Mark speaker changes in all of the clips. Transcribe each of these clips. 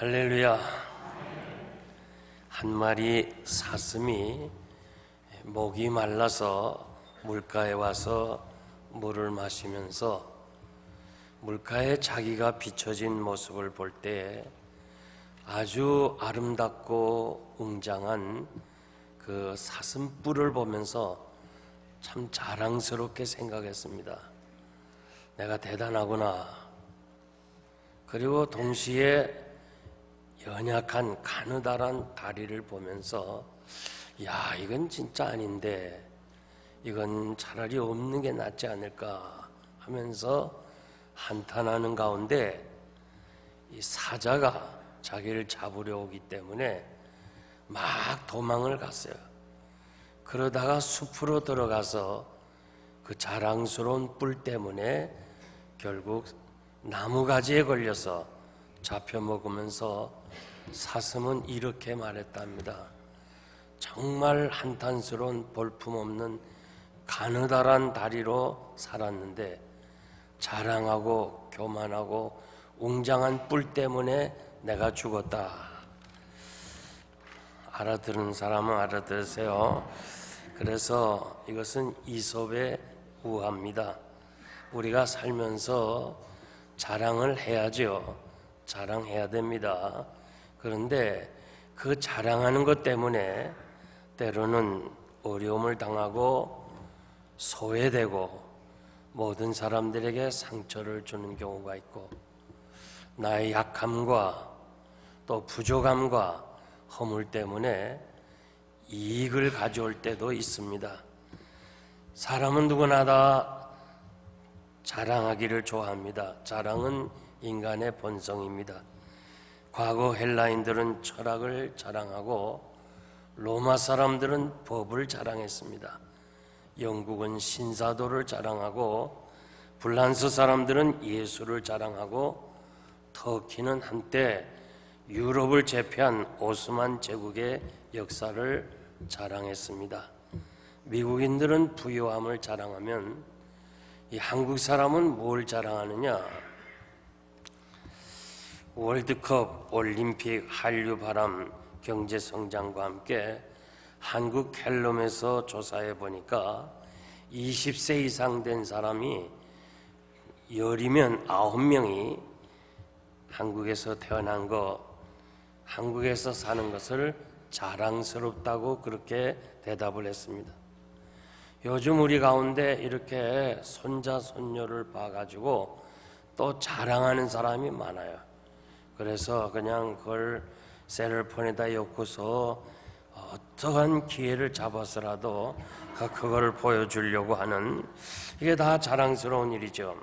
Speaker 1: 할렐루야. 한 마리 사슴이 목이 말라서 물가에 와서 물을 마시면서 물가에 자기가 비춰진 모습을 볼 때 아주 아름답고 웅장한 그 사슴뿔을 보면서 참 자랑스럽게 생각했습니다. 내가 대단하구나. 그리고 동시에 연약한 가느다란 다리를 보면서 야, 이건 진짜 아닌데 이건 차라리 없는 게 낫지 않을까 하면서 한탄하는 가운데 이 사자가 자기를 잡으려 오기 때문에 막 도망을 갔어요. 그러다가 숲으로 들어가서 그 자랑스러운 뿔 때문에 결국 나무가지에 걸려서 잡혀먹으면서 사슴은 이렇게 말했답니다. 정말 한탄스러운 볼품없는 가느다란 다리로 살았는데 자랑하고 교만하고 웅장한 뿔 때문에 내가 죽었다. 알아들은 사람은 알아들으세요. 그래서 이것은 이솝의 우화입니다. 우리가 살면서 자랑을 해야죠. 자랑해야 됩니다. 그런데 그 자랑하는 것 때문에 때로는 어려움을 당하고 소외되고 모든 사람들에게 상처를 주는 경우가 있고 나의 약함과 또 부족함과 허물 때문에 이익을 가져올 때도 있습니다. 사람은 누구나 다 자랑하기를 좋아합니다. 자랑은 인간의 본성입니다. 과거 헬라인들은 철학을 자랑하고 로마 사람들은 법을 자랑했습니다. 영국은 신사도를 자랑하고 불란스 사람들은 예술을 자랑하고 터키는 한때 유럽을 제패한 오스만 제국의 역사를 자랑했습니다. 미국인들은 부유함을 자랑하면 이 한국 사람은 뭘 자랑하느냐? 월드컵, 올림픽, 한류 바람, 경제 성장과 함께 한국 갤럽에서 조사해 보니까 20세 이상 된 사람이 10이면 9명이 한국에서 태어난 거, 한국에서 사는 것을 자랑스럽다고 그렇게 대답을 했습니다. 요즘 우리 가운데 이렇게 손자, 손녀를 봐가지고 또 자랑하는 사람이 많아요. 그래서 그냥 그걸 셀폰에다 엮고서 어떠한 기회를 잡아서라도 그걸 보여주려고 하는, 이게 다 자랑스러운 일이죠.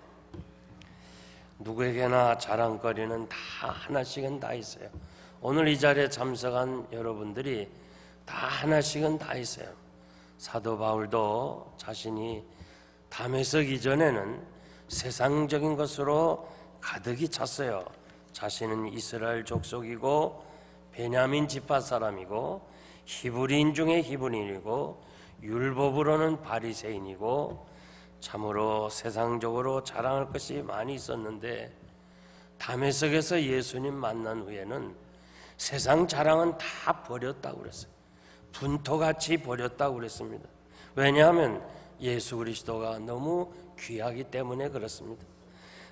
Speaker 1: 누구에게나 자랑거리는 다 하나씩은 다 있어요. 오늘 이 자리에 참석한 여러분들이 다 하나씩은 다 있어요. 사도 바울도 자신이 다메섹 이전에는 세상적인 것으로 가득히 찼어요. 자신은 이스라엘 족속이고 베냐민 지파 사람이고 히브리인 중에 히브리인이고 율법으로는 바리새인이고 참으로 세상적으로 자랑할 것이 많이 있었는데 다메섹에서 예수님 만난 후에는 세상 자랑은 다 버렸다고 그랬어요. 분토같이 버렸다고 그랬습니다. 왜냐하면 예수 그리스도가 너무 귀하기 때문에 그렇습니다.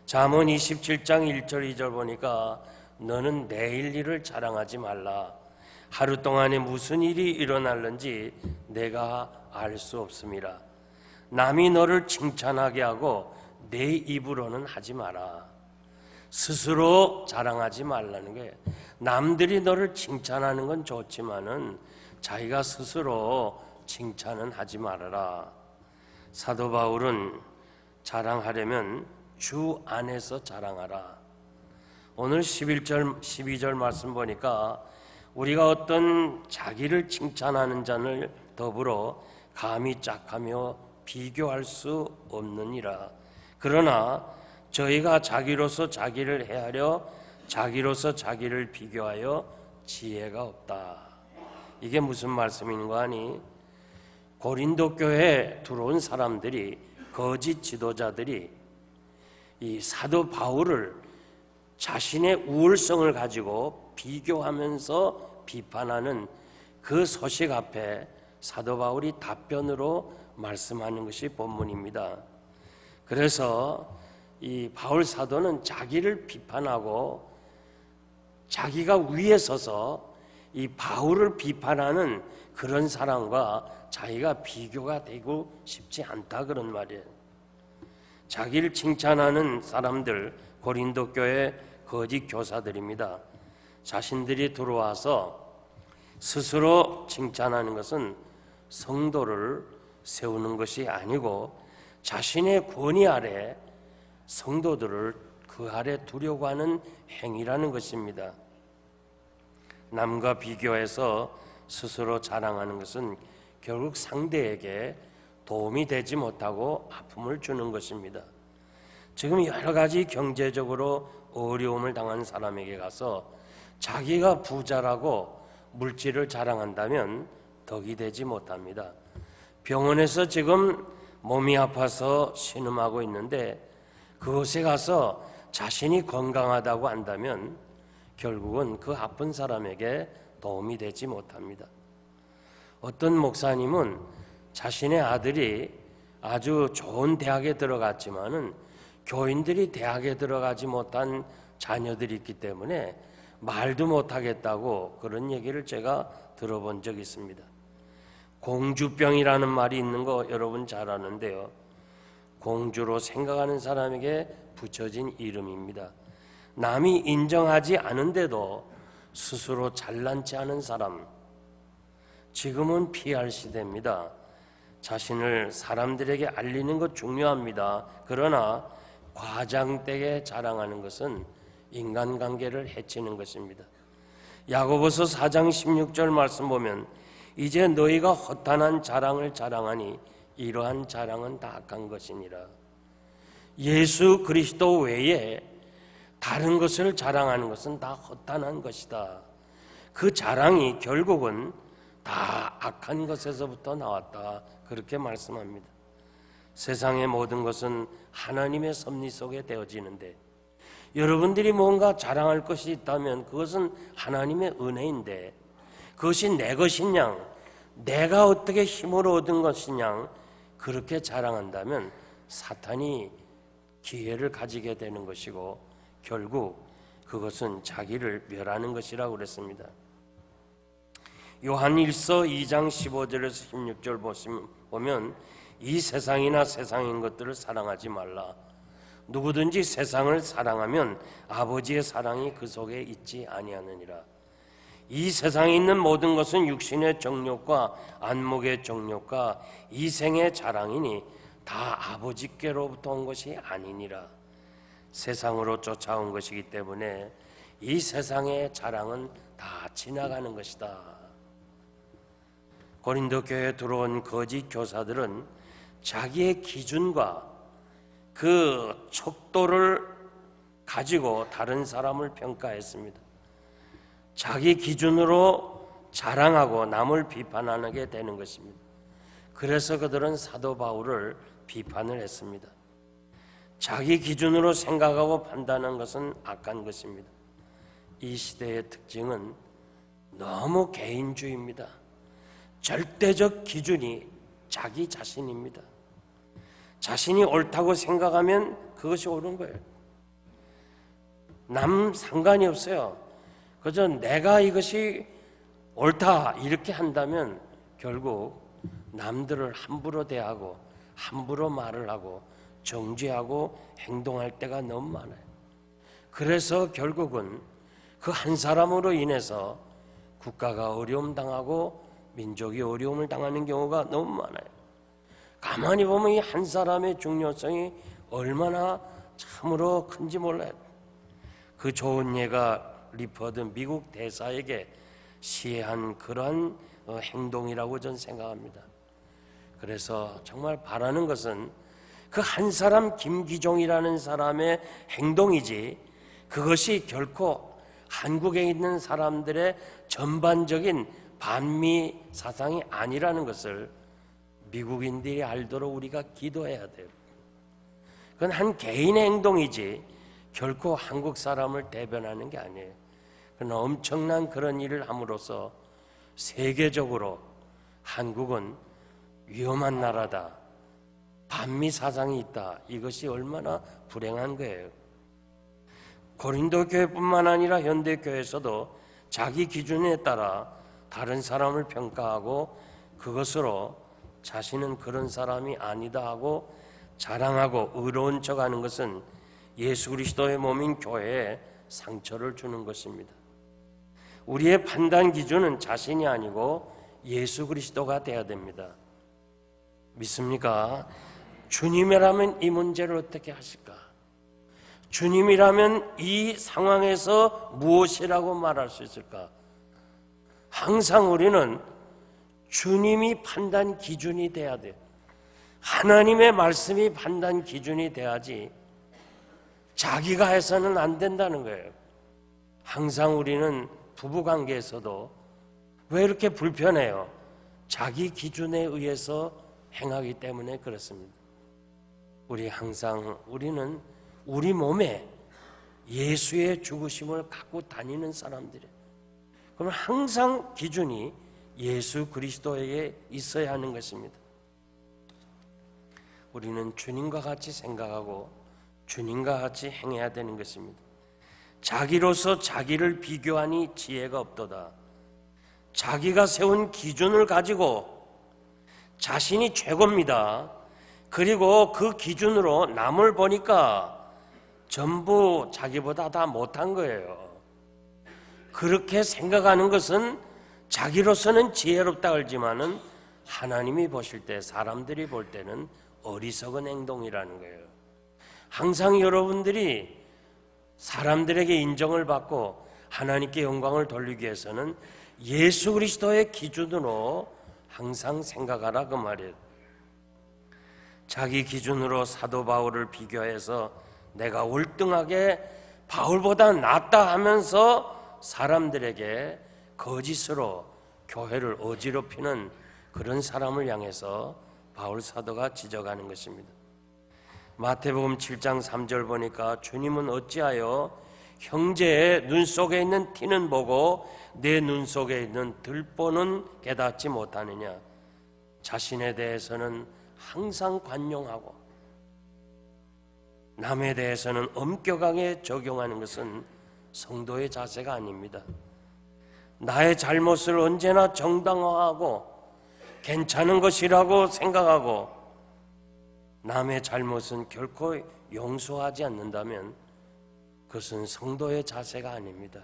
Speaker 1: 잠언 27장 1절 2절 보니까 너는 내일 일을 자랑하지 말라. 하루 동안에 무슨 일이 일어날는지 내가 알 수 없음이라. 남이 너를 칭찬하게 하고 내 입으로는 하지 마라. 스스로 자랑하지 말라는 거예요. 남들이 너를 칭찬하는 건 좋지만은 자기가 스스로 칭찬은 하지 말아라. 사도 바울은 자랑하려면 주 안에서 자랑하라. 오늘 11절 12절 말씀 보니까 우리가 어떤 자기를 칭찬하는 자를 더불어 감히 짝하며 비교할 수 없느니라. 그러나 저희가 자기로서 자기를 헤아려 자기로서 자기를 비교하여 지혜가 없다. 이게 무슨 말씀인 거 아니? 고린도 교회에 들어온 사람들이, 거짓 지도자들이 이 사도 바울을 자신의 우월성을 가지고 비교하면서 비판하는 그 소식 앞에 사도 바울이 답변으로 말씀하는 것이 본문입니다. 그래서 이 바울 사도는 자기를 비판하고 자기가 위에 서서 이 바울을 비판하는 그런 사람과 자기가 비교가 되고 싶지 않다 그런 말이에요. 자기를 칭찬하는 사람들, 고린도 교회 거짓 교사들입니다. 자신들이 들어와서 스스로 칭찬하는 것은 성도를 세우는 것이 아니고 자신의 권위 아래 성도들을 그 아래 두려고 하는 행위라는 것입니다. 남과 비교해서 스스로 자랑하는 것은 결국 상대에게 도움이 되지 못하고 아픔을 주는 것입니다. 지금 여러 가지 경제적으로 어려움을 당한 사람에게 가서 자기가 부자라고 물질을 자랑한다면 덕이 되지 못합니다. 병원에서 지금 몸이 아파서 신음하고 있는데 그곳에 가서 자신이 건강하다고 한다면 결국은 그 아픈 사람에게 도움이 되지 못합니다. 어떤 목사님은 자신의 아들이 아주 좋은 대학에 들어갔지만은 교인들이 대학에 들어가지 못한 자녀들이 있기 때문에 말도 못하겠다고 그런 얘기를 제가 들어본 적이 있습니다. 공주병이라는 말이 있는 거 여러분 잘 아는데요. 공주로 생각하는 사람에게 붙여진 이름입니다. 남이 인정하지 않은데도 스스로 잘난치 않은 사람. 지금은 PR 시대입니다. 자신을 사람들에게 알리는 것 중요합니다. 그러나 과장되게 자랑하는 것은 인간관계를 해치는 것입니다. 야고보서 4장 16절 말씀 보면 이제 너희가 허탄한 자랑을 자랑하니 이러한 자랑은 다 악한 것이니라. 예수 그리스도 외에 다른 것을 자랑하는 것은 다 허탄한 것이다. 그 자랑이 결국은 다 악한 것에서부터 나왔다. 그렇게 말씀합니다. 세상의 모든 것은 하나님의 섭리 속에 되어지는데 여러분들이 뭔가 자랑할 것이 있다면 그것은 하나님의 은혜인데 그것이 내 것이냐, 내가 어떻게 힘으로 얻은 것이냐 그렇게 자랑한다면 사탄이 기회를 가지게 되는 것이고 결국 그것은 자기를 멸하는 것이라고 그랬습니다. 요한일서 2장 15절에서 16절 보면 이 세상이나 세상인 것들을 사랑하지 말라. 누구든지 세상을 사랑하면 아버지의 사랑이 그 속에 있지 아니하느니라. 이 세상에 있는 모든 것은 육신의 정욕과 안목의 정욕과 이생의 자랑이니 다 아버지께로부터 온 것이 아니니라. 세상으로 쫓아온 것이기 때문에 이 세상의 자랑은 다 지나가는 것이다. 고린도 교회에 들어온 거짓 교사들은 자기의 기준과 그 척도를 가지고 다른 사람을 평가했습니다. 자기 기준으로 자랑하고 남을 비판하게 되는 것입니다. 그래서 그들은 사도 바울을 비판을 했습니다. 자기 기준으로 생각하고 판단하는 것은 악한 것입니다. 이 시대의 특징은 너무 개인주의입니다. 절대적 기준이 자기 자신입니다. 자신이 옳다고 생각하면 그것이 옳은 거예요. 남 상관이 없어요. 그저 내가 이것이 옳다 이렇게 한다면 결국 남들을 함부로 대하고 함부로 말을 하고 정죄하고 행동할 때가 너무 많아요. 그래서 결국은 그 한 사람으로 인해서 국가가 어려움 당하고 민족이 어려움을 당하는 경우가 너무 많아요. 가만히 보면 이 한 사람의 중요성이 얼마나 참으로 큰지 몰라요. 그 좋은 예가 리퍼드 미국 대사에게 시해한 그러한 행동이라고 저는 생각합니다. 그래서 정말 바라는 것은 그 한 사람 김기종이라는 사람의 행동이지 그것이 결코 한국에 있는 사람들의 전반적인 반미 사상이 아니라는 것을 미국인들이 알도록 우리가 기도해야 돼요. 그건 한 개인의 행동이지 결코 한국 사람을 대변하는 게 아니에요. 그러나 엄청난 그런 일을 함으로써 세계적으로 한국은 위험한 나라다, 반미 사상이 있다, 이것이 얼마나 불행한 거예요. 고린도 교회뿐만 아니라 현대 교회에서도 자기 기준에 따라 다른 사람을 평가하고 그것으로 자신은 그런 사람이 아니다 하고 자랑하고 의로운 척하는 것은 예수 그리스도의 몸인 교회에 상처를 주는 것입니다. 우리의 판단 기준은 자신이 아니고 예수 그리스도가 되어야 됩니다. 믿습니까? 주님이라면 이 문제를 어떻게 하실까? 주님이라면 이 상황에서 무엇이라고 말할 수 있을까? 항상 우리는 주님이 판단 기준이 돼야 돼요. 하나님의 말씀이 판단 기준이 돼야지 자기가 해서는 안 된다는 거예요. 항상 우리는 부부관계에서도 왜 이렇게 불편해요? 자기 기준에 의해서 행하기 때문에 그렇습니다. 우리는 우리 몸에 예수의 죽으심을 갖고 다니는 사람들이에요. 그럼 항상 기준이 예수 그리스도에게 있어야 하는 것입니다. 우리는 주님과 같이 생각하고 주님과 같이 행해야 되는 것입니다. 자기로서 자기를 비교하니 지혜가 없도다. 자기가 세운 기준을 가지고 자신이 최고입니다. 그리고 그 기준으로 남을 보니까 전부 자기보다 다 못한 거예요. 그렇게 생각하는 것은 자기로서는 지혜롭다 그러지만은 하나님이 보실 때, 사람들이 볼 때는 어리석은 행동이라는 거예요. 항상 여러분들이 사람들에게 인정을 받고 하나님께 영광을 돌리기 위해서는 예수 그리스도의 기준으로 항상 생각하라 그 말이에요. 자기 기준으로 사도 바울을 비교해서 내가 월등하게 바울보다 낫다 하면서 사람들에게 거짓으로 교회를 어지럽히는 그런 사람을 향해서 바울 사도가 지적하는 것입니다. 마태복음 7장 3절 보니까 주님은 어찌하여 형제의 눈 속에 있는 티는 보고 내 눈 속에 있는 들보는 깨닫지 못하느냐. 자신에 대해서는 항상 관용하고 남에 대해서는 엄격하게 적용하는 것은 성도의 자세가 아닙니다. 나의 잘못을 언제나 정당화하고 괜찮은 것이라고 생각하고 남의 잘못은 결코 용서하지 않는다면 그것은 성도의 자세가 아닙니다.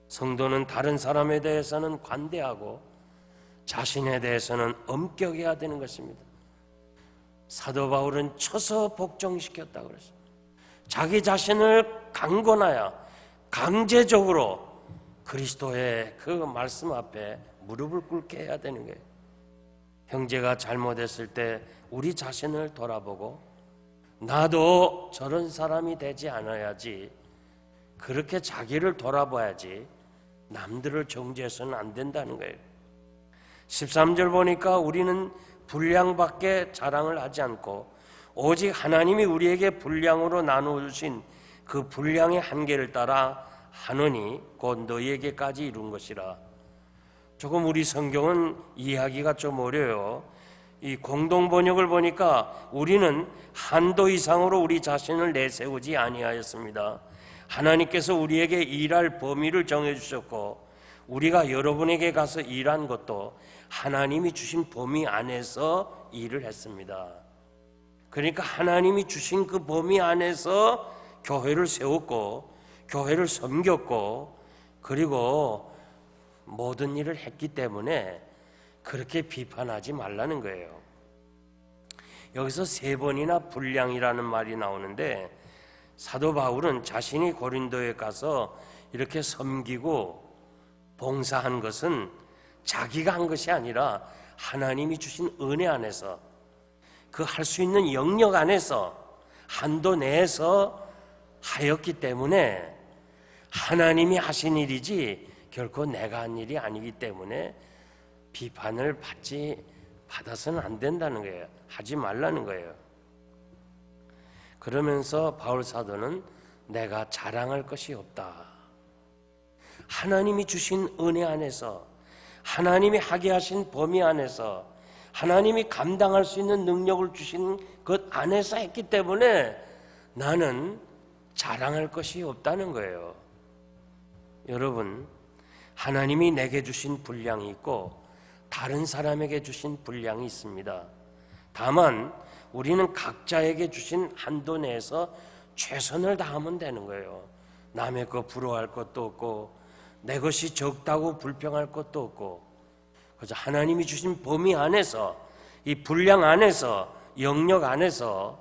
Speaker 1: 성도는 다른 사람에 대해서는 관대하고 자신에 대해서는 엄격해야 되는 것입니다. 사도 바울은 쳐서 복종시켰다고 그랬어요. 자기 자신을 강권하여 강제적으로 그리스도의 그 말씀 앞에 무릎을 꿇게 해야 되는 거예요. 형제가 잘못했을 때 우리 자신을 돌아보고 나도 저런 사람이 되지 않아야지, 그렇게 자기를 돌아봐야지 남들을 정죄해서는 안 된다는 거예요. 13절 보니까 우리는 분량밖에 자랑을 하지 않고 오직 하나님이 우리에게 분량으로 나누어 주신 그 분량의 한계를 따라 하노니 곧 너희에게까지 이룬 것이라. 조금 우리 성경은 이해하기가 좀 어려워요. 이 공동 번역을 보니까 우리는 한도 이상으로 우리 자신을 내세우지 아니하였습니다. 하나님께서 우리에게 일할 범위를 정해 주셨고 우리가 여러분에게 가서 일한 것도 하나님이 주신 범위 안에서 일을 했습니다. 그러니까 하나님이 주신 그 범위 안에서 교회를 세웠고 교회를 섬겼고 그리고 모든 일을 했기 때문에 그렇게 비판하지 말라는 거예요. 여기서 3번이나 분량이라는 말이 나오는데 사도 바울은 자신이 고린도에 가서 이렇게 섬기고 봉사한 것은 자기가 한 것이 아니라 하나님이 주신 은혜 안에서 그 할 수 있는 영역 안에서 한도 내에서 하였기 때문에 하나님이 하신 일이지 결코 내가 한 일이 아니기 때문에 비판을 받아서는 안 된다는 거예요. 하지 말라는 거예요. 그러면서 바울 사도는 내가 자랑할 것이 없다. 하나님이 주신 은혜 안에서, 하나님이 하게 하신 범위 안에서, 하나님이 감당할 수 있는 능력을 주신 것 안에서 했기 때문에 나는 자랑할 것이 없다는 거예요. 여러분, 하나님이 내게 주신 분량이 있고 다른 사람에게 주신 분량이 있습니다. 다만 우리는 각자에게 주신 한도 내에서 최선을 다하면 되는 거예요. 남의 거 부러워할 것도 없고 내 것이 적다고 불평할 것도 없고, 그래서 하나님이 주신 범위 안에서, 이 분량 안에서, 영역 안에서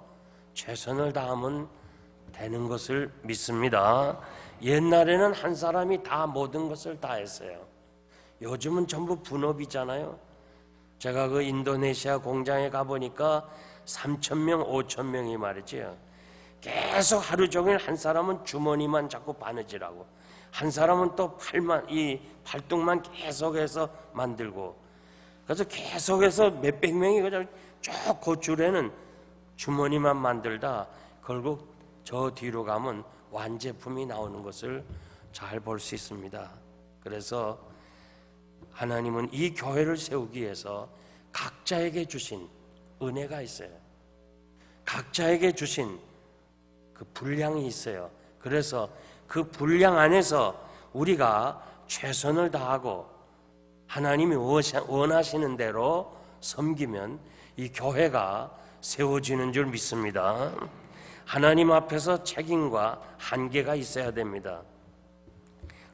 Speaker 1: 최선을 다하면 되는 것을 믿습니다. 옛날에는 한 사람이 다 모든 것을 다 했어요. 요즘은 전부 분업이잖아요. 제가 그 인도네시아 공장에 가보니까 3,000명, 5,000명이 말이죠. 계속 하루 종일 한 사람은 주머니만 자꾸 바느질하고, 한 사람은 또 이 팔뚝만 계속해서 만들고, 그래서 계속해서 몇백 명이 그냥 쭉 고줄에는 주머니만 만들다 결국 저 뒤로 가면 완제품이 나오는 것을 잘 볼 수 있습니다. 그래서 하나님은 이 교회를 세우기 위해서 각자에게 주신 은혜가 있어요. 각자에게 주신 그 분량이 있어요. 그래서 그 분량 안에서 우리가 최선을 다하고 하나님이 원하시는 대로 섬기면 이 교회가 세워지는 줄 믿습니다. 하나님 앞에서 책임과 한계가 있어야 됩니다.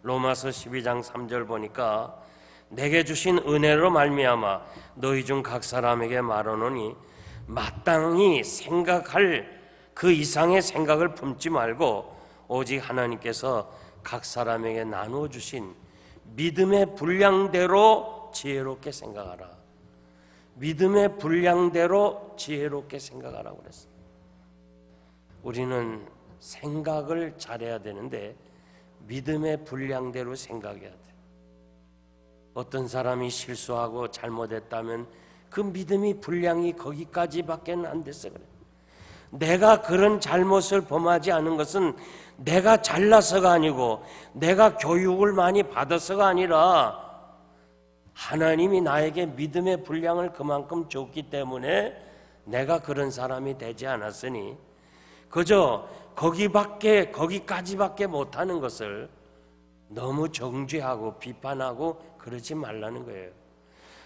Speaker 1: 로마서 12장 3절 보니까 내게 주신 은혜로 말미암아 너희 중 각 사람에게 말하노니 마땅히 생각할 그 이상의 생각을 품지 말고 오직 하나님께서 각 사람에게 나누어 주신 믿음의 분량대로 지혜롭게 생각하라. 믿음의 분량대로 지혜롭게 생각하라고 그랬어요. 우리는 생각을 잘해야 되는데 믿음의 분량대로 생각해야 돼. 어떤 사람이 실수하고 잘못했다면 그 믿음이 분량이 거기까지밖에 안 됐어 그래. 내가 그런 잘못을 범하지 않은 것은 내가 잘나서가 아니고 내가 교육을 많이 받아서가 아니라 하나님이 나에게 믿음의 분량을 그만큼 줬기 때문에 내가 그런 사람이 되지 않았으니 그저 거기까지밖에 못하는 것을 너무 정죄하고 비판하고 그러지 말라는 거예요.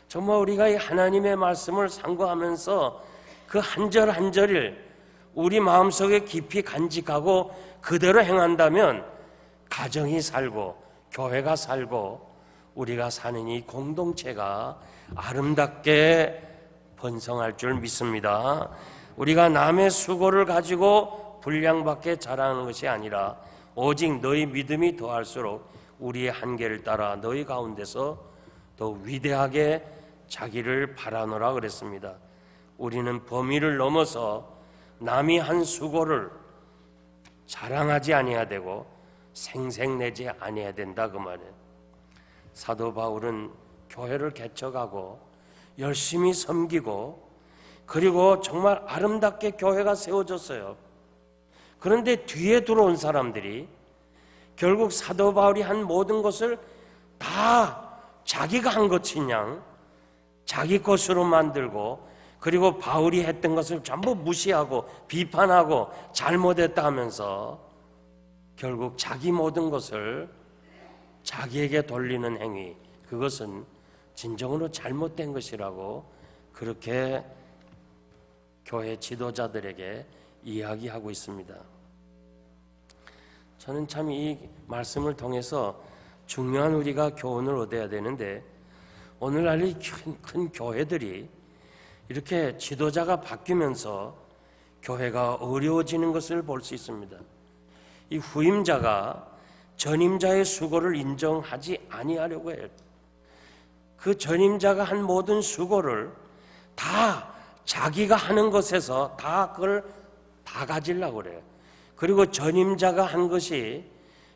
Speaker 1: 정말 우리가 이 하나님의 말씀을 상고하면서 그 한 절 한 절을 우리 마음속에 깊이 간직하고 그대로 행한다면 가정이 살고 교회가 살고 우리가 사는 이 공동체가 아름답게 번성할 줄 믿습니다. 우리가 남의 수고를 가지고 분량밖에 자랑하는 것이 아니라 오직 너희 믿음이 더할수록 우리의 한계를 따라 너희 가운데서 더 위대하게 자기를 바라노라 그랬습니다. 우리는 범위를 넘어서 남이 한 수고를 자랑하지 아니해야 되고 생색내지 아니해야 된다 그 말이에요. 사도 바울은 교회를 개척하고 열심히 섬기고 그리고 정말 아름답게 교회가 세워졌어요. 그런데 뒤에 들어온 사람들이 결국 사도 바울이 한 모든 것을 다 자기가 한 것이냐 자기 것으로 만들고 그리고 바울이 했던 것을 전부 무시하고 비판하고 잘못했다 하면서 결국 자기 모든 것을 자기에게 돌리는 행위, 그것은 진정으로 잘못된 것이라고 그렇게 교회 지도자들에게 이야기하고 있습니다. 저는 참 이 말씀을 통해서 중요한 우리가 교훈을 얻어야 되는데 오늘날 이 큰 교회들이 이렇게 지도자가 바뀌면서 교회가 어려워지는 것을 볼 수 있습니다. 이 후임자가 전임자의 수고를 인정하지 아니하려고 해요. 그 전임자가 한 모든 수고를 다 자기가 하는 것에서 다 그걸 다 가지려고 그래요. 그리고 전임자가 한 것이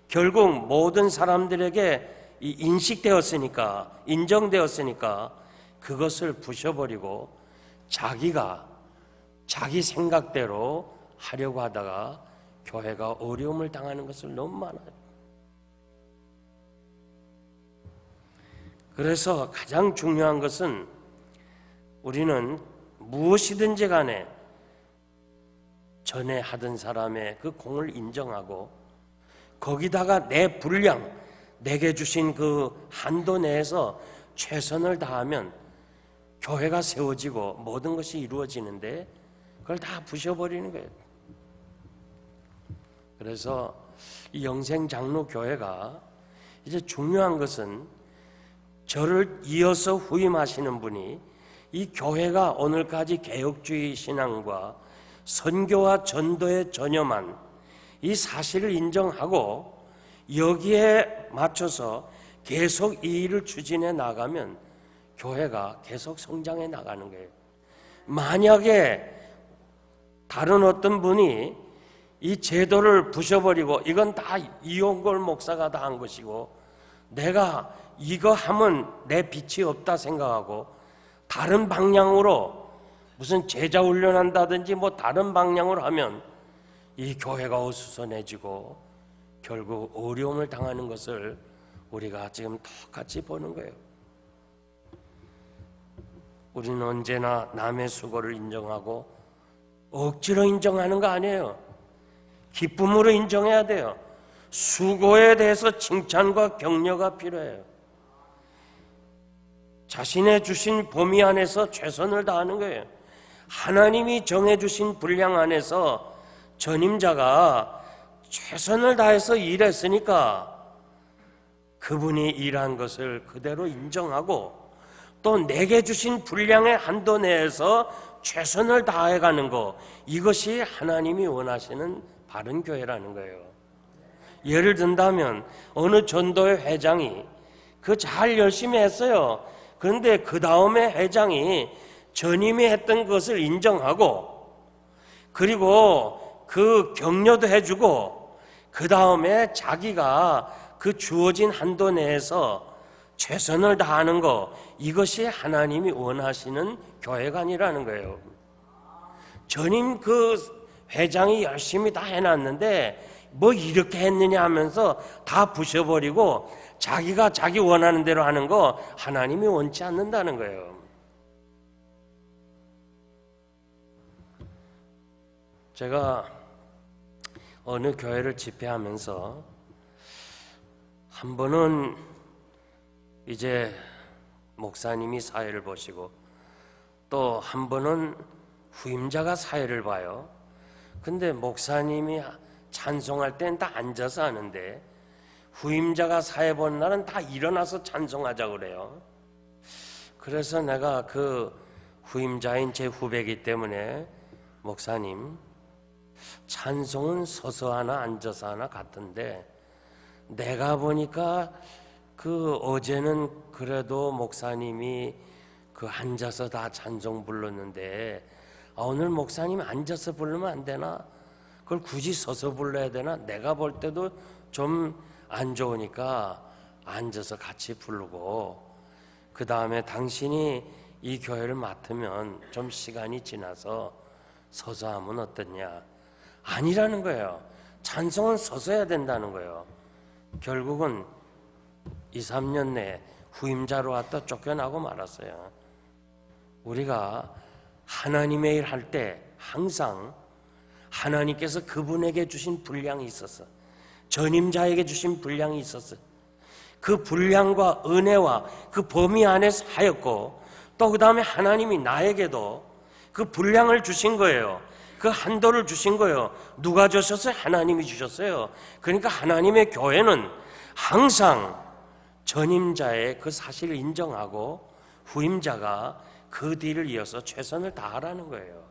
Speaker 1: 결국 모든 사람들에게 인식되었으니까 인정되었으니까 그것을 부셔버리고 자기가 자기 생각대로 하려고 하다가 교회가 어려움을 당하는 것을 너무 많아요. 그래서 가장 중요한 것은 우리는 무엇이든지 간에 전에 하던 사람의 그 공을 인정하고 거기다가 내 분량, 내게 주신 그 한도 내에서 최선을 다하면 교회가 세워지고 모든 것이 이루어지는데 그걸 다 부셔버리는 거예요. 그래서 이 영생장로교회가 이제 중요한 것은 저를 이어서 후임하시는 분이 이 교회가 오늘까지 개혁주의 신앙과 선교와 전도에 전념한 이 사실을 인정하고 여기에 맞춰서 계속 이 일을 추진해 나가면 교회가 계속 성장해 나가는 거예요. 만약에 다른 어떤 분이 이 제도를 부셔버리고 이건 다 이용걸 목사가 다 한 것이고 내가 이거 하면 내 빛이 없다 생각하고 다른 방향으로 무슨 제자 훈련한다든지 뭐 다른 방향으로 하면 이 교회가 어수선해지고 결국 어려움을 당하는 것을 우리가 지금 똑같이 보는 거예요. 우리는 언제나 남의 수고를 인정하고 억지로 인정하는 거 아니에요. 기쁨으로 인정해야 돼요. 수고에 대해서 칭찬과 격려가 필요해요. 자신의 주신 범위 안에서 최선을 다하는 거예요. 하나님이 정해주신 분량 안에서 전임자가 최선을 다해서 일했으니까 그분이 일한 것을 그대로 인정하고 또 내게 주신 분량의 한도 내에서 최선을 다해가는 것, 이것이 하나님이 원하시는 바른 교회라는 거예요. 예를 든다면 어느 전도회 회장이 그 잘 열심히 했어요. 그런데 그 다음에 회장이 전임이 했던 것을 인정하고 그리고 그 격려도 해주고 그 다음에 자기가 그 주어진 한도 내에서 최선을 다하는 것, 이것이 하나님이 원하시는 교회가 아니라는 거예요. 전임 그 회장이 열심히 다 해놨는데 뭐 이렇게 했느냐 하면서 다 부셔버리고 자기가 자기 원하는 대로 하는 거 하나님이 원치 않는다는 거예요. 제가 어느 교회를 집회하면서 한 번은 이제 목사님이 사회를 보시고 또 한 번은 후임자가 사회를 봐요. 근데 목사님이 찬송할 땐 다 앉아서 하는데 후임자가 사회 보는 날은 다 일어나서 찬송하자고 그래요. 그래서 내가 그 후임자인 제 후배이기 때문에 목사님, 찬송은 서서 하나 앉아서 하나 같은데 내가 보니까 그 어제는 그래도 목사님이 그 앉아서 다 찬송 불렀는데 오늘 목사님이 앉아서 부르면 안 되나? 그걸 굳이 서서 불러야 되나? 내가 볼 때도 좀 안 좋으니까 앉아서 같이 부르고 그 다음에 당신이 이 교회를 맡으면 좀 시간이 지나서 서서 하면 어떠냐? 아니라는 거예요. 찬송은 서서 해야 된다는 거예요. 결국은 2, 3년 내에 후임자로 왔다 쫓겨나고 말았어요. 우리가 하나님의 일 할 때 항상 하나님께서 그분에게 주신 분량이 있었어. 전임자에게 주신 분량이 있었어. 그 분량과 은혜와 그 범위 안에서 하였고 또 그 다음에 하나님이 나에게도 그 분량을 주신 거예요. 그 한도를 주신 거예요. 누가 주셨어요? 하나님이 주셨어요. 그러니까 하나님의 교회는 항상 전임자의 그 사실을 인정하고 후임자가 그 뒤를 이어서 최선을 다하라는 거예요.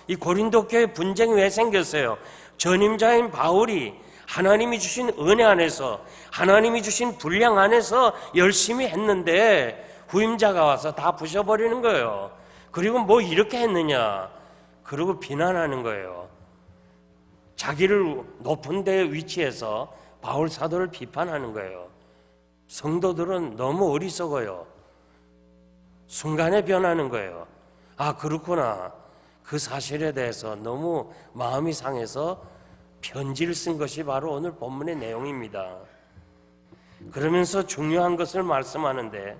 Speaker 1: 이 고린도 교회 분쟁이 왜 생겼어요? 전임자인 바울이 하나님이 주신 은혜 안에서 하나님이 주신 분량 안에서 열심히 했는데 후임자가 와서 다 부셔버리는 거예요. 그리고 뭐 이렇게 했느냐 그러고 비난하는 거예요. 자기를 높은 데 위치해서 바울 사도를 비판하는 거예요. 성도들은 너무 어리석어요. 순간에 변하는 거예요. 아 그렇구나. 그 사실에 대해서 너무 마음이 상해서 편지를 쓴 것이 바로 오늘 본문의 내용입니다. 그러면서 중요한 것을 말씀하는데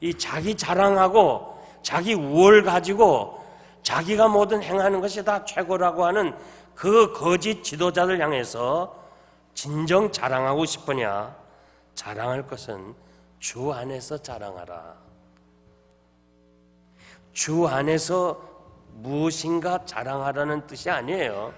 Speaker 1: 이 자기 자랑하고 자기 우월 가지고 자기가 뭐든 행하는 것이 다 최고라고 하는 그 거짓 지도자들 향해서 진정 자랑하고 싶으냐? 자랑할 것은 주 안에서 자랑하라. 주 안에서 무엇인가 자랑하라는 뜻이 아니에요.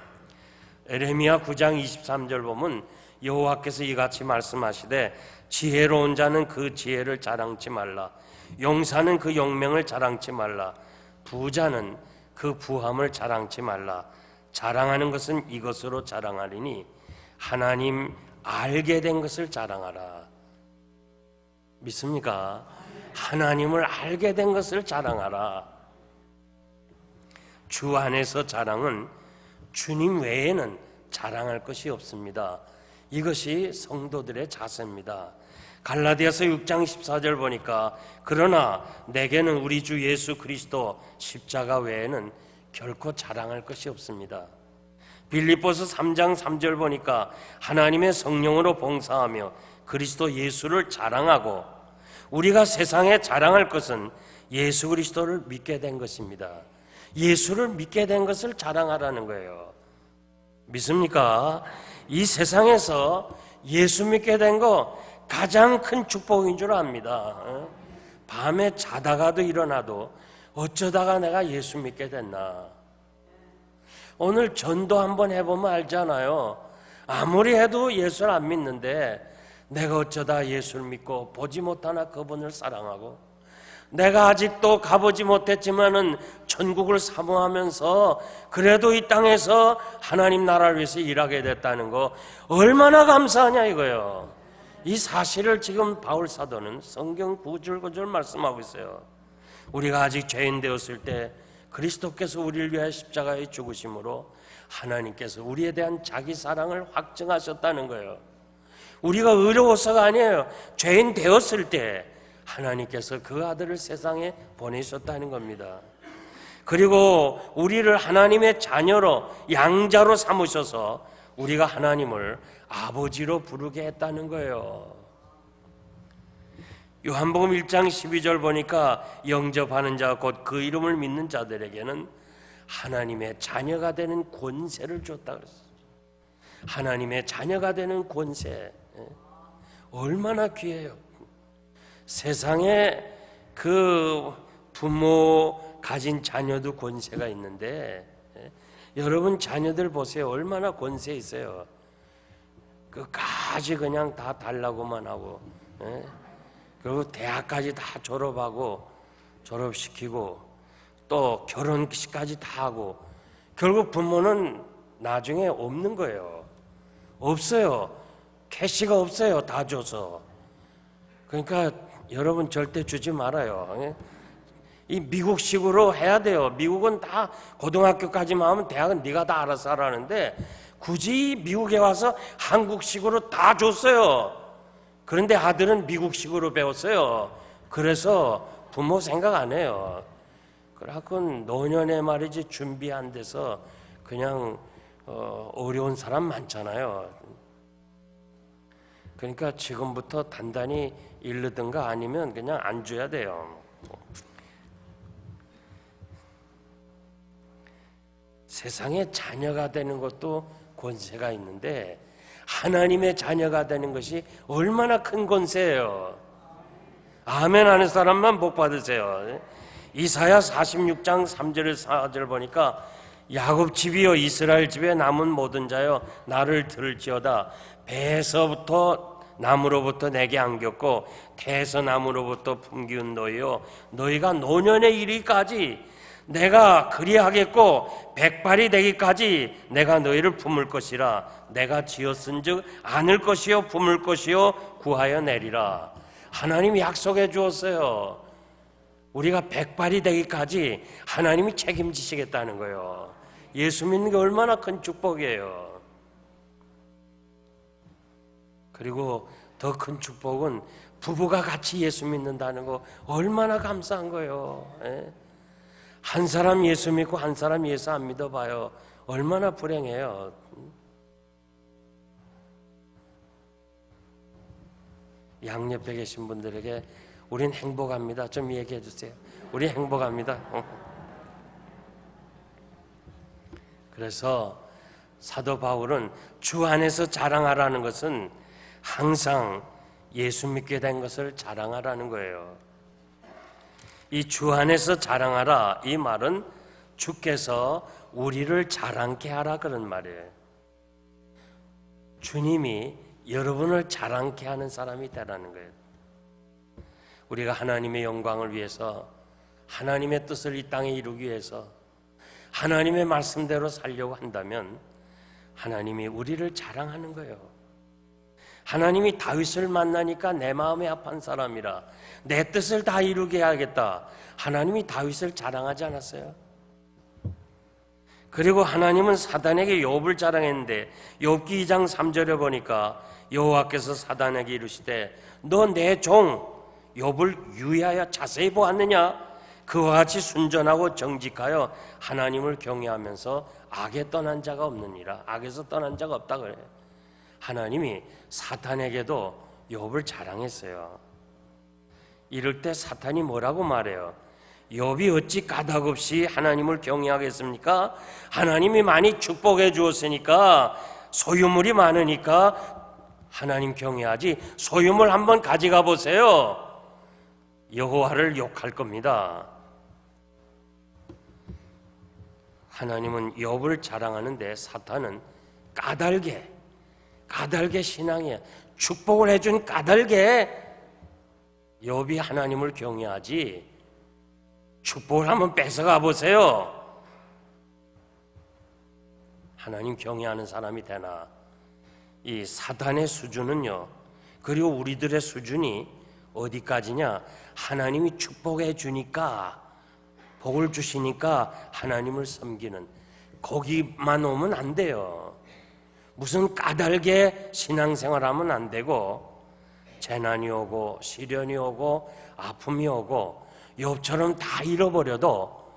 Speaker 1: 에레미야 9장 23절 보면 여호와께서 이같이 말씀하시되 지혜로운 자는 그 지혜를 자랑치 말라. 용사는 그 용맹을 자랑치 말라. 부자는 그 부함을 자랑치 말라. 자랑하는 것은 이것으로 자랑하리니 하나님 알게 된 것을 자랑하라. 믿습니까? 하나님을 알게 된 것을 자랑하라. 주 안에서 자랑은 주님 외에는 자랑할 것이 없습니다. 이것이 성도들의 자세입니다. 갈라디아서 6장 14절 보니까 그러나 내게는 우리 주 예수 그리스도 십자가 외에는 결코 자랑할 것이 없습니다. 빌립보서 3장 3절 보니까 하나님의 성령으로 봉사하며 그리스도 예수를 자랑하고 우리가 세상에 자랑할 것은 예수 그리스도를 믿게 된 것입니다. 예수를 믿게 된 것을 자랑하라는 거예요. 믿습니까? 이 세상에서 예수 믿게 된 거 가장 큰 축복인 줄 압니다. 밤에 자다가도 일어나도 어쩌다가 내가 예수 믿게 됐나. 오늘 전도 한번 해보면 알잖아요. 아무리 해도 예수를 안 믿는데 내가 어쩌다 예수를 믿고 보지 못하나 그분을 사랑하고 내가 아직도 가보지 못했지만은 천국을 사모하면서 그래도 이 땅에서 하나님 나라를 위해서 일하게 됐다는 거 얼마나 감사하냐 이거예요. 이 사실을 지금 바울 사도는 성경 구절구절 말씀하고 있어요. 우리가 아직 죄인 되었을 때 그리스도께서 우리를 위하여 십자가에 죽으심으로 하나님께서 우리에 대한 자기 사랑을 확증하셨다는 거예요. 우리가 의로워서가 아니에요. 죄인 되었을 때 하나님께서 그 아들을 세상에 보내셨다는 겁니다. 그리고 우리를 하나님의 자녀로 양자로 삼으셔서 우리가 하나님을 아버지로 부르게 했다는 거예요. 요한복음 1장 12절 보니까 영접하는 자 곧 그 이름을 믿는 자들에게는 하나님의 자녀가 되는 권세를 줬다 그랬어요. 하나님의 자녀가 되는 권세 얼마나 귀해요. 세상에 그 부모 가진 자녀도 권세가 있는데 여러분 자녀들 보세요. 얼마나 권세 있어요. 끝까지 그냥 다 달라고만 하고 그리고 대학까지 다 졸업하고 졸업시키고 또 결혼식까지 다 하고 결국 부모는 나중에 없는 거예요. 없어요. 캐시가 없어요. 다 줘서. 그러니까 여러분 절대 주지 말아요. 이 미국식으로 해야 돼요. 미국은 다 고등학교까지만 하면 대학은 네가 다 알아서 하라는데 굳이 미국에 와서 한국식으로 다 줬어요. 그런데 아들은 미국식으로 배웠어요. 그래서 부모 생각 안 해요. 그래갖고 노년에 말이지 준비 안 돼서 그냥 어려운 사람 많잖아요. 그러니까 지금부터 단단히 일르든가 아니면 그냥 안 줘야 돼요. 세상에 자녀가 되는 것도 권세가 있는데 하나님의 자녀가 되는 것이 얼마나 큰 권세예요. 아멘 하는 사람만 복 받으세요. 이사야 46장 3절에서 4절 보니까 야곱 집이여 이스라엘 집에 남은 모든 자여 나를 들을지어다. 배에서부터 나무로부터 내게 안겼고 태에서 나무로부터 품기운 너희여 너희가 노년에 이르기까지 내가 그리하겠고 백발이 되기까지 내가 너희를 품을 것이라. 내가 지었은즉 안을 것이요 품을 것이요 구하여 내리라. 하나님이 약속해 주었어요. 우리가 백발이 되기까지 하나님이 책임지시겠다는 거예요. 예수 믿는 게 얼마나 큰 축복이에요. 그리고 더 큰 축복은 부부가 같이 예수 믿는다는 거 얼마나 감사한 거예요. 한 사람 예수 믿고 한 사람 예수 안 믿어봐요. 얼마나 불행해요. 양옆에 계신 분들에게 우린 행복합니다. 좀 얘기해 주세요. 우리 행복합니다. 그래서 사도 바울은 주 안에서 자랑하라는 것은 항상 예수 믿게 된 것을 자랑하라는 거예요. 이 주 안에서 자랑하라, 이 말은 주께서 우리를 자랑케 하라 그런 말이에요. 주님이 여러분을 자랑케 하는 사람이 되라는 거예요. 우리가 하나님의 영광을 위해서, 하나님의 뜻을 이 땅에 이루기 위해서 하나님의 말씀대로 살려고 한다면 하나님이 우리를 자랑하는 거예요. 하나님이 다윗을 만나니까 내 마음에 합한 사람이라 내 뜻을 다 이루게 하겠다. 하나님이 다윗을 자랑하지 않았어요? 그리고 하나님은 사단에게 욥을 자랑했는데 욥기 2장 3절에 보니까 여호와께서 사단에게 이르시되 너 내 종 욥을 유의하여 자세히 보았느냐? 그와 같이 순전하고 정직하여 하나님을 경외하면서 악에 떠난 자가 없느니라. 악에서 떠난 자가 없다 그래요. 하나님이 사탄에게도 욥을 자랑했어요. 이럴 때 사탄이 뭐라고 말해요? 욥이 어찌 까닭없이 하나님을 경외하겠습니까? 하나님이 많이 축복해 주었으니까, 소유물이 많으니까 하나님 경외하지, 소유물 한번 가져가 보세요. 여호와를 욕할 겁니다. 하나님은 욥을 자랑하는데 사탄은 까닭에 신앙에 축복을 해준 까닭에 욥이 하나님을 경외하지, 축복을 한번 뺏어가 보세요. 하나님 경외하는 사람이 되나? 이 사탄의 수준은요, 그리고 우리들의 수준이 어디까지냐? 하나님이 축복해 주니까, 복을 주시니까 하나님을 섬기는, 거기만 오면 안 돼요. 무슨 까닭에 신앙생활하면 안 되고, 재난이 오고 시련이 오고 아픔이 오고 욥처럼 다 잃어버려도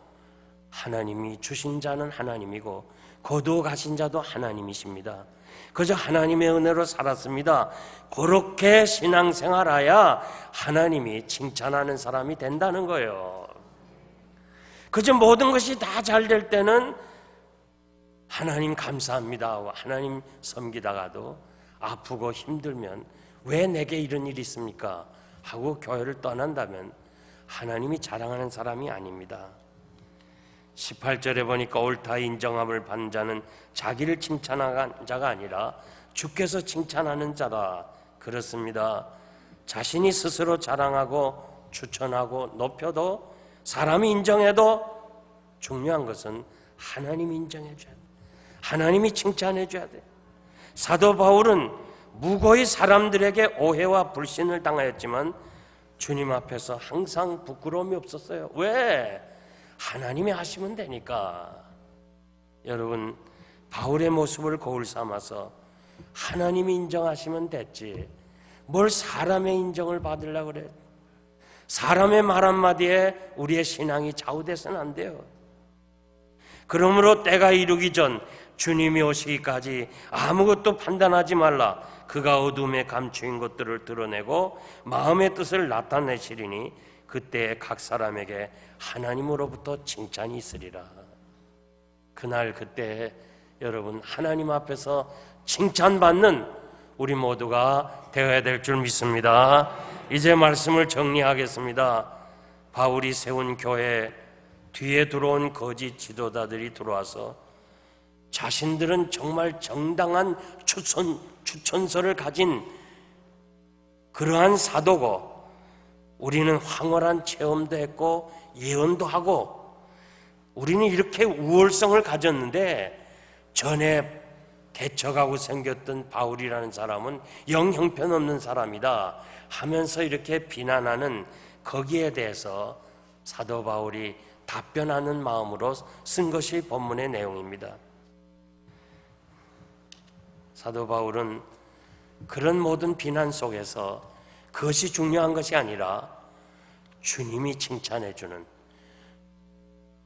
Speaker 1: 하나님이 주신 자는 하나님이고 거두어 가신 자도 하나님이십니다. 그저 하나님의 은혜로 살았습니다. 그렇게 신앙생활해야 하나님이 칭찬하는 사람이 된다는 거예요. 그저 모든 것이 다 잘 될 때는 하나님 감사합니다 하고 하나님 섬기다가도 아프고 힘들면 왜 내게 이런 일이 있습니까? 하고 교회를 떠난다면 하나님이 자랑하는 사람이 아닙니다. 18절에 보니까 옳다 인정함을 받는 자는 자기를 칭찬한 자가 아니라 주께서 칭찬하는 자다. 그렇습니다. 자신이 스스로 자랑하고 추천하고 높여도, 사람이 인정해도 중요한 것은 하나님이 인정해 줘야 돼. 하나님이 칭찬해 줘야 돼. 사도 바울은 무고히 사람들에게 오해와 불신을 당하였지만 주님 앞에서 항상 부끄러움이 없었어요. 왜? 하나님이 하시면 되니까. 여러분, 바울의 모습을 거울 삼아서 하나님이 인정하시면 됐지, 뭘 사람의 인정을 받으려고 그래. 사람의 말 한마디에 우리의 신앙이 좌우돼서는 안 돼요. 그러므로 때가 이르기 전 주님이 오시기까지 아무것도 판단하지 말라. 그가 어둠에 감추인 것들을 드러내고 마음의 뜻을 나타내시리니 그때 각 사람에게 하나님으로부터 칭찬이 있으리라. 그날 그때 여러분 하나님 앞에서 칭찬받는 우리 모두가 되어야 될 줄 믿습니다. 이제 말씀을 정리하겠습니다. 바울이 세운 교회 뒤에 들어온 거짓 지도자들이 들어와서 자신들은 정말 정당한 추천서를 가진 그러한 사도고, 우리는 황홀한 체험도 했고 예언도 하고 우리는 이렇게 우월성을 가졌는데 전에 개척하고 생겼던 바울이라는 사람은 영 형편없는 사람이다 하면서 이렇게 비난하는, 거기에 대해서 사도 바울이 답변하는 마음으로 쓴 것이 본문의 내용입니다. 사도 바울은 그런 모든 비난 속에서 그것이 중요한 것이 아니라 주님이 칭찬해주는,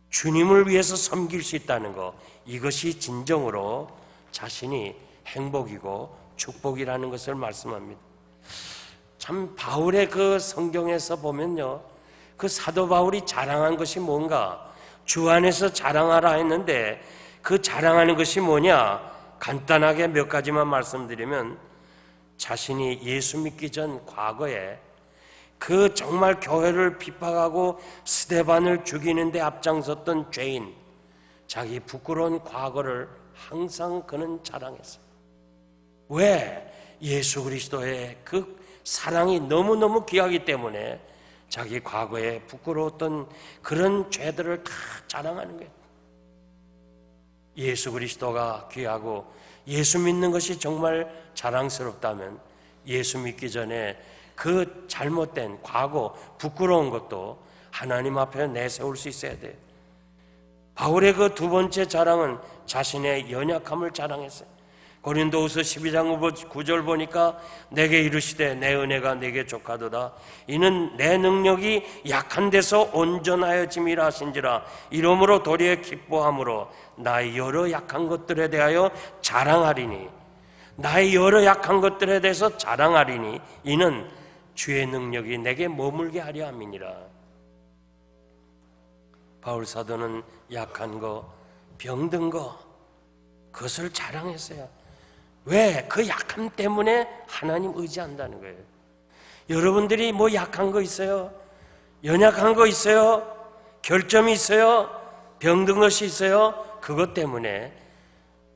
Speaker 1: 주님을 위해서 섬길 수 있다는 것, 이것이 진정으로 자신이 행복이고 축복이라는 것을 말씀합니다. 참 바울의 그 성경에서 보면요, 그 사도 바울이 자랑한 것이 뭔가, 주 안에서 자랑하라 했는데 그 자랑하는 것이 뭐냐, 간단하게 몇 가지만 말씀드리면, 자신이 예수 믿기 전 과거에 그 정말 교회를 핍박하고 스데반을 죽이는데 앞장섰던 죄인, 자기 부끄러운 과거를 항상 그는 자랑했어요. 왜? 예수 그리스도의 그 사랑이 너무너무 귀하기 때문에 자기 과거에 부끄러웠던 그런 죄들을 다 자랑하는 거예요. 예수 그리스도가 귀하고 예수 믿는 것이 정말 자랑스럽다면 예수 믿기 전에 그 잘못된 과거, 부끄러운 것도 하나님 앞에 내세울 수 있어야 돼요. 바울의 그 두 번째 자랑은 자신의 연약함을 자랑했어요. 고린도후서 12장 9절 보니까 내게 이르시되 내 은혜가 내게 족하도다. 이는 내 능력이 약한 데서 온전하여짐이라 하신지라. 이러므로 도리어 기뻐함으로 나의 여러 약한 것들에 대하여 자랑하리니, 나의 여러 약한 것들에 대해서 자랑하리니 이는 주의 능력이 내게 머물게 하려 함이니라. 바울 사도는 약한 거, 병든 거, 그것을 자랑했어요. 왜? 그 약함 때문에 하나님 의지한다는 거예요. 여러분들이 뭐 약한 거 있어요? 연약한 거 있어요? 결점이 있어요? 병든 것이 있어요? 그것 때문에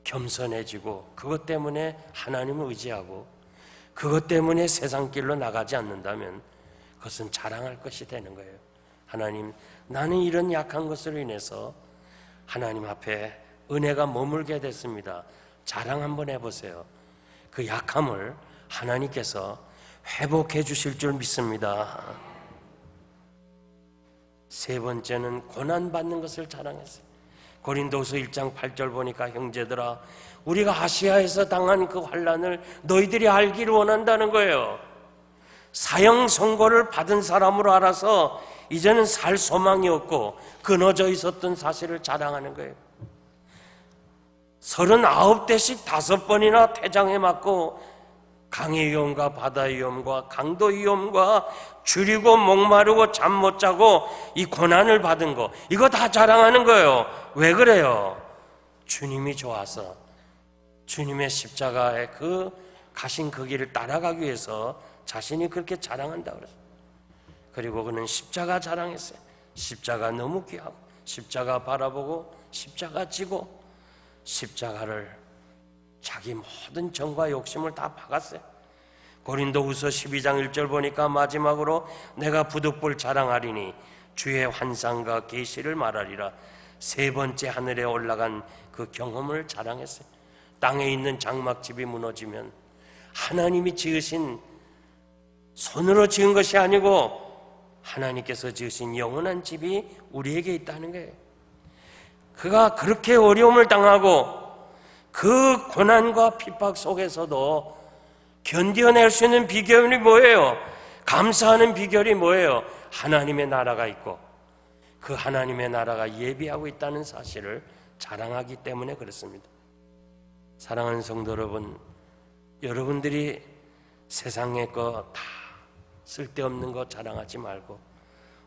Speaker 1: 겸손해지고, 그것 때문에 하나님을 의지하고, 그것 때문에 세상 길로 나가지 않는다면 그것은 자랑할 것이 되는 거예요. 하나님, 나는 이런 약한 것으로 인해서 하나님 앞에 은혜가 머물게 됐습니다. 자랑 한번 해보세요. 그 약함을 하나님께서 회복해 주실 줄 믿습니다. 세 번째는 고난받는 것을 자랑했어요. 고린도서 1장 8절 보니까 형제들아, 우리가 아시아에서 당한 그 환난을 너희들이 알기를 원한다는 거예요. 사형 선고를 받은 사람으로 알아서 이제는 살 소망이 없고 끊어져 있었던 사실을 자랑하는 거예요. 39대씩 5번이나 태장에 맞고 강의 위험과 바다 위험과 강도 위험과 줄이고 목마르고 잠 못 자고 이 고난을 받은 거, 이거 다 자랑하는 거예요. 왜 그래요? 주님이 좋아서, 주님의 십자가의 그 가신 그 길을 따라가기 위해서 자신이 그렇게 자랑한다 그랬어요. 그리고 그는 십자가 자랑했어요. 십자가 너무 귀하고, 십자가 바라보고, 십자가 지고, 십자가를 자기 모든 정과 욕심을 다 박았어요. 고린도후서 12장 1절 보니까 마지막으로 내가 부득불 자랑하리니 주의 환상과 계시를 말하리라. 세 번째 하늘에 올라간 그 경험을 자랑했어요. 땅에 있는 장막집이 무너지면 하나님이 지으신, 손으로 지은 것이 아니고 하나님께서 지으신 영원한 집이 우리에게 있다는 거예요. 그가 그렇게 어려움을 당하고 그 고난과 핍박 속에서도 견뎌낼 수 있는 비결이 뭐예요? 감사하는 비결이 뭐예요? 하나님의 나라가 있고 그 하나님의 나라가 예비하고 있다는 사실을 자랑하기 때문에 그렇습니다. 사랑하는 성도 여러분, 여러분들이 세상의 거 다 쓸데없는 거 자랑하지 말고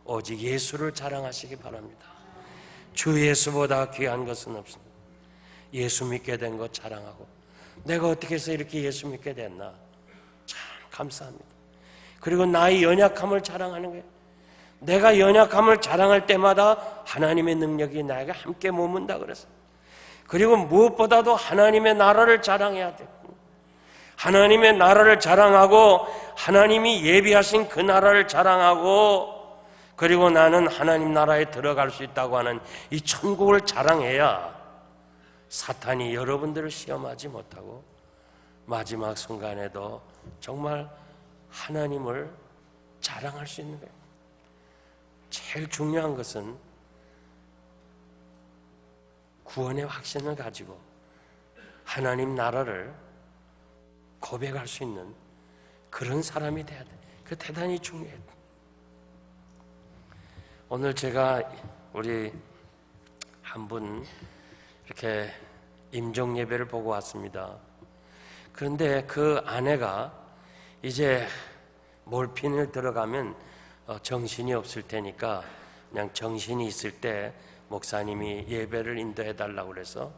Speaker 1: 오직 예수를 자랑하시기 바랍니다. 주 예수보다 귀한 것은 없습니다. 예수 믿게 된 것 자랑하고, 내가 어떻게 해서 이렇게 예수 믿게 됐나, 참 감사합니다. 그리고 나의 연약함을 자랑하는 거예요. 내가 연약함을 자랑할 때마다 하나님의 능력이 나에게 함께 머문다 그랬어요. 그리고 무엇보다도 하나님의 나라를 자랑해야 돼요. 하나님의 나라를 자랑하고 하나님이 예비하신 그 나라를 자랑하고, 그리고 나는 하나님 나라에 들어갈 수 있다고 하는 이 천국을 자랑해야 사탄이 여러분들을 시험하지 못하고 마지막 순간에도 정말 하나님을 자랑할 수 있는 거예요. 제일 중요한 것은 구원의 확신을 가지고 하나님 나라를 고백할 수 있는 그런 사람이 돼야 돼. 그 대단히 중요해요. 오늘 제가 우리 한 분 이렇게 임종 예배를 보고 왔습니다. 그런데 그 아내가 이제 몰핀을 들어가면 정신이 없을 테니까 그냥 정신이 있을 때 목사님이 예배를 인도해 달라고 그래서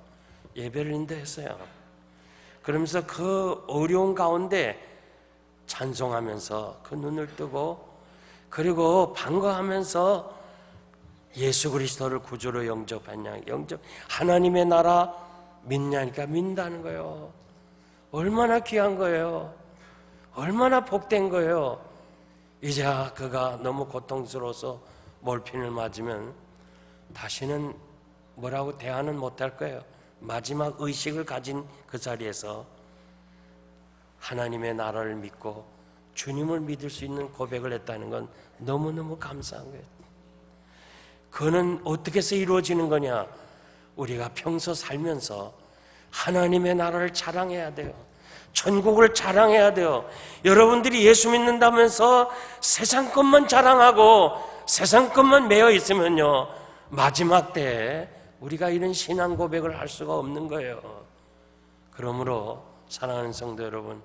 Speaker 1: 예배를 인도했어요. 그러면서 그 어려운 가운데 찬송하면서 그 눈을 뜨고 그리고 반가워하면서 예수 그리스도를 구주로 영접했냐, 하나님의 나라 믿냐니까 믿는다는 거예요. 얼마나 귀한 거예요. 얼마나 복된 거예요. 이제 그가 너무 고통스러워서 몰핀을 맞으면 다시는 뭐라고 대화는 못할 거예요. 마지막 의식을 가진 그 자리에서 하나님의 나라를 믿고 주님을 믿을 수 있는 고백을 했다는 건 너무너무 감사한 거예요. 그거는 어떻게 해서 이루어지는 거냐? 우리가 평소 살면서 하나님의 나라를 자랑해야 돼요. 천국을 자랑해야 돼요. 여러분들이 예수 믿는다면서 세상 것만 자랑하고 세상 것만 매여 있으면요, 마지막 때에 우리가 이런 신앙 고백을 할 수가 없는 거예요. 그러므로 사랑하는 성도 여러분,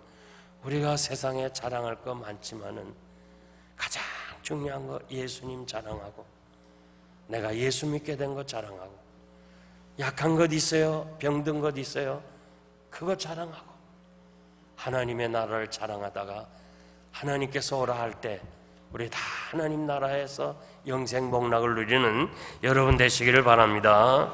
Speaker 1: 우리가 세상에 자랑할 거 많지만은 가장 중요한 거 예수님 자랑하고, 내가 예수 믿게 된 거 자랑하고, 약한 것 있어요, 병든 것 있어요, 그거 자랑하고, 하나님의 나라를 자랑하다가 하나님께서 오라 할 때 우리 다 하나님 나라에서 영생 복락을 누리는 여러분 되시기를 바랍니다.